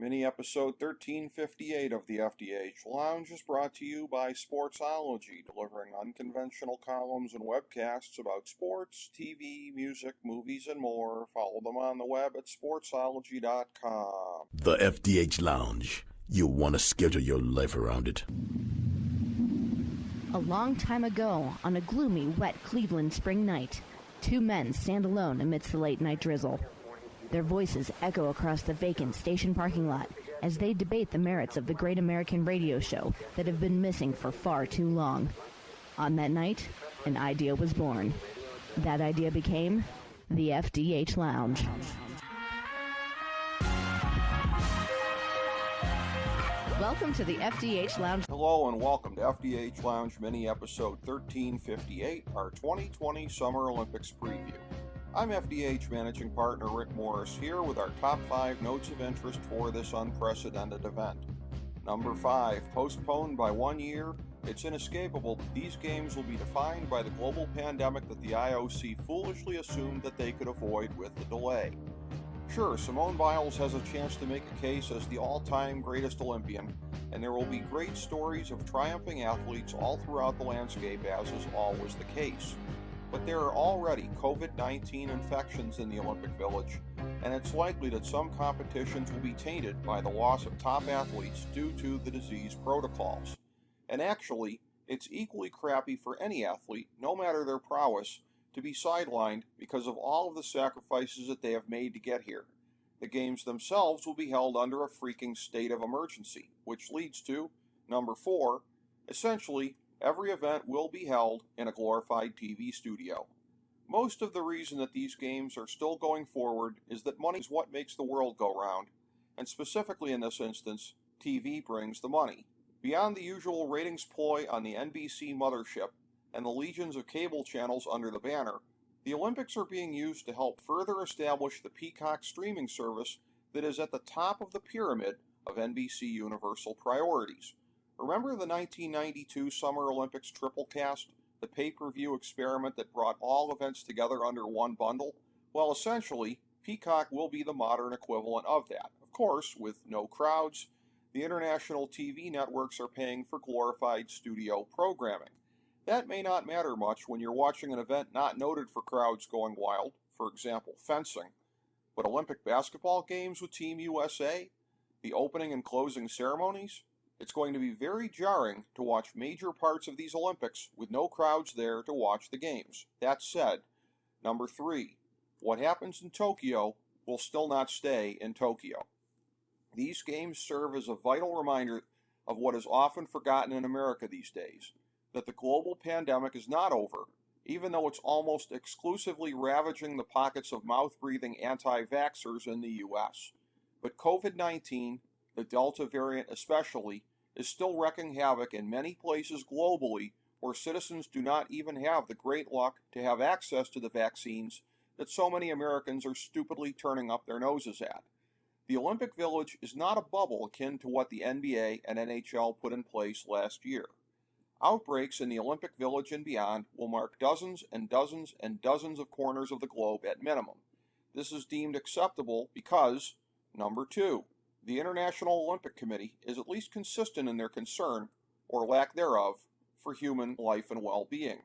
Mini episode 1358 of the FDH Lounge is brought to you by Sportsology, delivering unconventional columns and webcasts about sports, TV, music, movies, and more. Follow them on the web at sportsology.com. The FDH Lounge. You'll want to schedule your life around it. A long time ago, on a gloomy, wet Cleveland spring night, two men stand alone amidst the late-night drizzle. Their voices echo across the vacant station parking lot as they debate the merits of the great American radio show that have been missing for far too long. On that night, an idea was born. That idea became the FDH Lounge. Welcome to the FDH Lounge. Hello and welcome to FDH Lounge mini episode 1358, our 2020 Summer Olympics preview. I'm FDH Managing Partner Rick Morris here with our top 5 notes of interest for this unprecedented event. Number 5, postponed by 1 year, it's inescapable that these games will be defined by the global pandemic that the IOC foolishly assumed that they could avoid with the delay. Sure, Simone Biles has a chance to make a case as the all-time greatest Olympian, and there will be great stories of triumphing athletes all throughout the landscape, as is always the case. But there are already COVID-19 infections in the Olympic Village, and it's likely that some competitions will be tainted by the loss of top athletes due to the disease protocols. And actually, it's equally crappy for any athlete, no matter their prowess, to be sidelined because of all of the sacrifices that they have made to get here. The games themselves will be held under a freaking state of emergency, which leads to, number 4, essentially, every event will be held in a glorified TV studio. Most of the reason that these games are still going forward is that money is what makes the world go round, and specifically in this instance, TV brings the money. Beyond the usual ratings ploy on the NBC mothership and the legions of cable channels under the banner, the Olympics are being used to help further establish the Peacock streaming service that is at the top of the pyramid of NBC Universal priorities. Remember the 1992 Summer Olympics triple cast, the pay-per-view experiment that brought all events together under one bundle? Well, essentially, Peacock will be the modern equivalent of that. Of course, with no crowds, the international TV networks are paying for glorified studio programming. That may not matter much when you're watching an event not noted for crowds going wild, for example, fencing. But Olympic basketball games with Team USA, the opening and closing ceremonies, it's going to be very jarring to watch major parts of these Olympics with no crowds there to watch the games. That said, number 3, what happens in Tokyo will still not stay in Tokyo. These games serve as a vital reminder of what is often forgotten in America these days, that the global pandemic is not over, even though it's almost exclusively ravaging the pockets of mouth-breathing anti-vaxxers in the U.S. But COVID-19, the Delta variant especially, is still wreaking havoc in many places globally where citizens do not even have the great luck to have access to the vaccines that so many Americans are stupidly turning up their noses at. The Olympic Village is not a bubble akin to what the NBA and NHL put in place last year. Outbreaks in the Olympic Village and beyond will mark dozens and dozens and dozens of corners of the globe at minimum. This is deemed acceptable because, number 2, the International Olympic Committee is at least consistent in their concern, or lack thereof, for human life and well-being.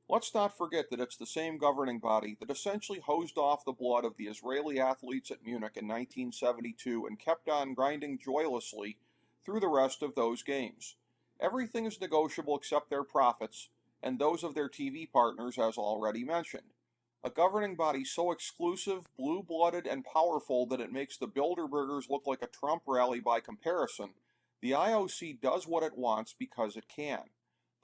Let's not forget that it's the same governing body that essentially hosed off the blood of the Israeli athletes at Munich in 1972 and kept on grinding joylessly through the rest of those games. Everything is negotiable except their profits, and those of their TV partners, as already mentioned. A governing body so exclusive, blue-blooded, and powerful that it makes the Bilderbergers look like a Trump rally by comparison, the IOC does what it wants because it can.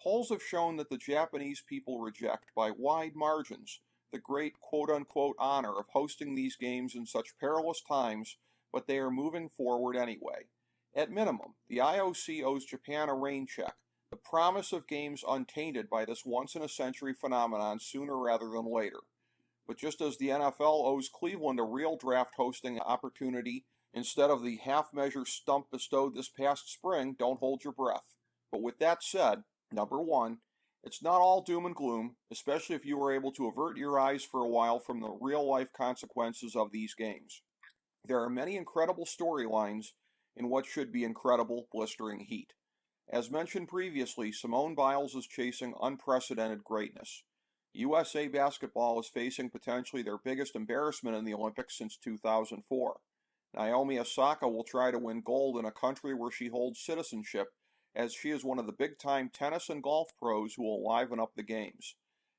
Polls have shown that the Japanese people reject, by wide margins, the great quote-unquote honor of hosting these games in such perilous times, but they are moving forward anyway. At minimum, the IOC owes Japan a rain check, the promise of games untainted by this once-in-a-century phenomenon sooner rather than later. But just as the NFL owes Cleveland a real draft hosting opportunity instead of the half-measure stump bestowed this past spring, don't hold your breath. But with that said, number 1, it's not all doom and gloom, especially if you were able to avert your eyes for a while from the real-life consequences of these games. There are many incredible storylines in what should be incredible, blistering heat. As mentioned previously, Simone Biles is chasing unprecedented greatness. USA basketball is facing potentially their biggest embarrassment in the Olympics since 2004. Naomi Osaka will try to win gold in a country where she holds citizenship, as she is one of the big-time tennis and golf pros who will liven up the games.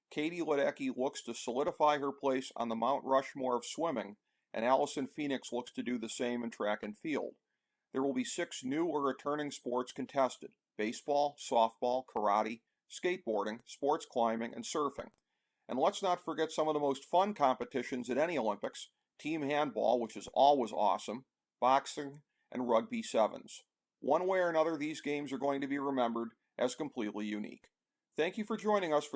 Katie Ledecky looks to solidify her place on the Mount Rushmore of swimming, and Allison Phoenix looks to do the same in track and field. There will be 6 new or returning sports contested: baseball, softball, karate, skateboarding, sports climbing, and surfing. And let's not forget some of the most fun competitions at any Olympics: team handball, which is always awesome, boxing, and rugby sevens. One way or another, these games are going to be remembered as completely unique. Thank you for joining us for